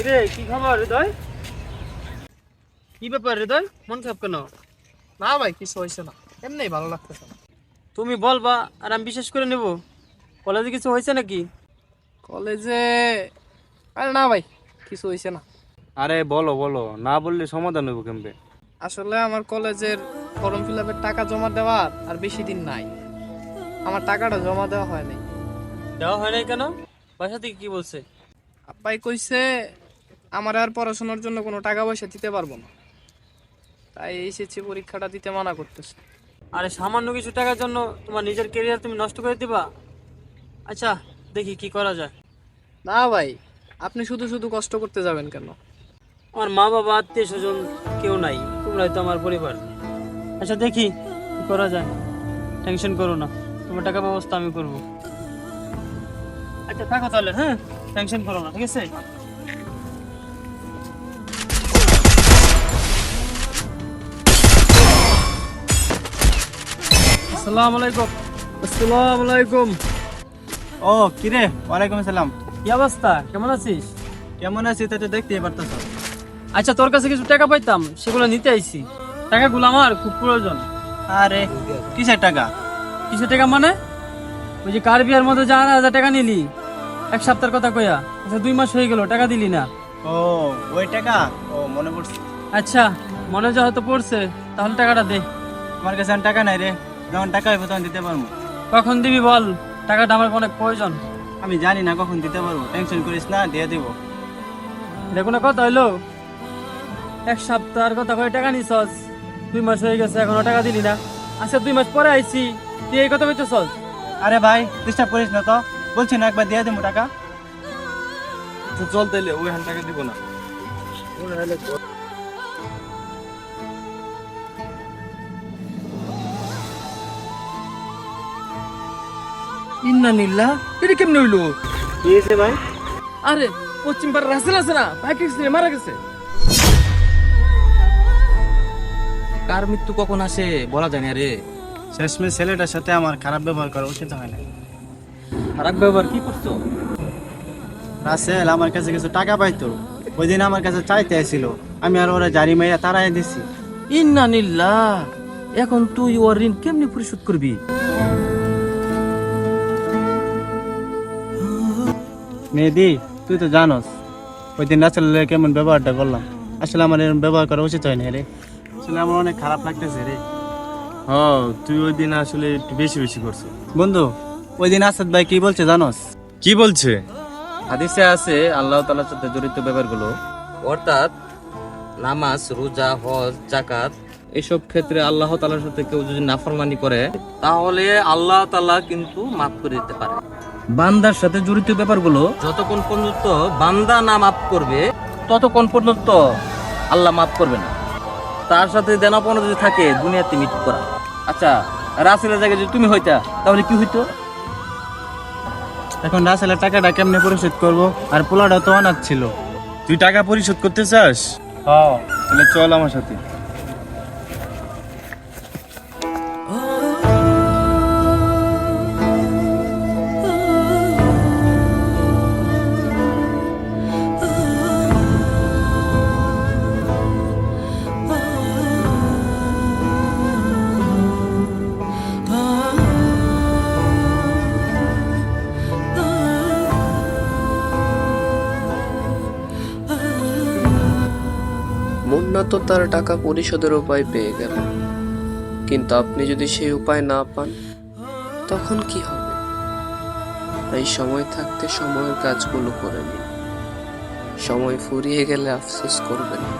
কিরে কি খবর হৃদয়? কি ব্যাপার হৃদয়, মন খারাপ কেন? না ভাই, কিছু হয়েছে না, এমনি ভালো লাগতেছে না। তুমি বলবা আর আমি বিশ্বাস করে নেব। কলেজে কিছু হয়েছে নাকি? কলেজে আরে না ভাই, কিছু হয়েছে না। আরে বলো বলো, না বললে সমাধান হইব কেমবে? আসলে আমার কলেজের ফর্ম ফিল আপের টাকা জমা দেওয়ার আর বেশি দিন নাই। আমার টাকাটা জমা দেওয়া হয় নাই। দেওয়া হয় নাই কেন? বাসা থেকে কি বলছে? আব্বাই কইছে আমার আর পড়াশোনার জন্য কোনো টাকা পয়সা দিতে পারবো না, তাই এসেছি পরীক্ষাটা দিতে মানা করতেছে। আরে সামান্য কিছু টাকার জন্য তোমার নিজের কেরিয়ার তুমি নষ্ট করে দিবা? আচ্ছা, দেখি কি করা যায়। না ভাই, আপনি শুধু শুধু কষ্ট করতে যাবেন কেন? আমার মা বাবা আত্মীয় স্বজন কেউ নাই, তোমরাই তো আমার পরিবার। আচ্ছা দেখি কি করা যায়, টেনশন করো না, তোমার টাকা ব্যবস্থা আমি করবো। আচ্ছা থাকো তাহলে, হ্যাঁ, টেনশন করো না, ঠিক আছে? আসসালামু আলাইকুম। আসসালামু আলাইকুম। ও কিরে, ওয়ালাইকুম আসসালাম। কি অবস্থা, কেমন আছিস? কেমন আছিস তা তো দেখতেই পারতাছ। আচ্ছা তোর কাছে কিছু টাকা পাইতাম, সেগুলো নিতে আইছি। টাকাগুলো আমার খুব প্রয়োজন। আরে কিসের টাকা? কিছু টাকা মানে ওই যে কার বিয়ার মধ্যে যা 8,000 টাকা নিলি এক সপ্তাহের কথা কইয়া, আচ্ছা 2 মাস হয়ে গেল টাকা দিলি না। ও ওই টাকা, ও মনে পড়ছে। আচ্ছা মনে যা হয়তো পড়ছে, তাহলে টাকাটা দে। আমার কাছে এখন টাকা নাই রে, যখন টাকা হইব তখন দিতে পারবো। কখন দিবি বল, টাকাটা আমার অনেক প্রয়োজন। আমি জানি না কখন দিতে পারবো, টেনশন করিস না, দিয়ে দিব। এটা কোনো কথা হইলো? এক সপ্তাহের কথা কয়ে টাকা নিছস, 2 মাস হয়ে গেছে এখনো টাকা দিলি না। আচ্ছা 2 মাস পরে আইছি, তুই এই কথা বলতেছস? আরে ভাই ডিস্টার্ব করিস না তো, বলছি না একবার দিয়ে দেবো টাকা। চল তাইলে ওই হান টাকা দিব না। ইন্নানিল্লাহ, এটা কেমনে হইলো? কি হয়েছে ভাই? আরে পশ্চিম পাড়ার রাসেল আছে না, বাইক অ্যাক্সিডেন্টে মারা গেছে। কার মৃত্যু কখন আসে বলা যায় না রে। শেষমেশ ছেলেটার সাথে আমার খারাপ ব্যবহার করা উচিত হয় না। খারাপ ব্যবহার কি করছো? রাসেল আমার কাছে কিছু টাকা পাইতো, ওই দিন আমার কাছে চাইতে আসছিল, আমি আর ওরা জারি মাইয়া তারাই দিছি। ইন্নানিল্লাহ, এখন তুই ওর ঋণ কেমনে পরিশোধ করবি? মেহেদি তুই তো জানোস ওই দিন রাসেলের কেমন ব্যবহারটা করলাম। আসলে আমার এরকম ব্যবহার করা উচিত হয় না রে, আসলে আমার অনেক খারাপ লাগতেছে রে। হ্যাঁ তুই ওই দিন আসলে একটু বেশি বেশি করছো। বন্ধু ওই দিন আসাদ ভাই কি বলছে জানোস? কি বলছে? হাদিসে আছে আল্লাহ তাআলার সাথে জড়িত ব্যাপারগুলো, অর্থাৎ নামাজ, রোজা, হজ, যাকাত, এসব ক্ষেত্রে আল্লাহ তাআলার সাথে কেউ যদি নাফরমানি করে তাহলে আল্লাহ তাআলা কিন্তু মাফ করে দিতে পারে। বান্দার সাথে জড়িত ব্যাপারগুলো যতক্ষণ পর্যন্ত বান্দা না মাফ করবে ততক্ষণ পর্যন্ত আল্লাহ মাফ করবে না। তার সাথে দেনাপনা যদি থাকে দুনিয়াতে মৃত্যু করা। আচ্ছা রাসেলের জায়গায় যদি তুমি হইতা তাহলে কি হইতো? এখন রাসেলের টাকাটা কেমনে পরিশোধ করবো, আর পোলাটা তো অনাথ ছিল। তুই টাকা পরিশোধ করতে চাস? হ্যাঁ তাহলে চল আমার সাথে। মুন্না তো তার টাকা পরিশোধের উপায় পেয়ে গেল, কিন্তু আপনি যদি সেই উপায় না পান তখন কি হবে? তাই সময় থাকতে সময়ের কাজগুলো করে নিন, সময় ফুরিয়ে গেলে আফসোস করবেন না।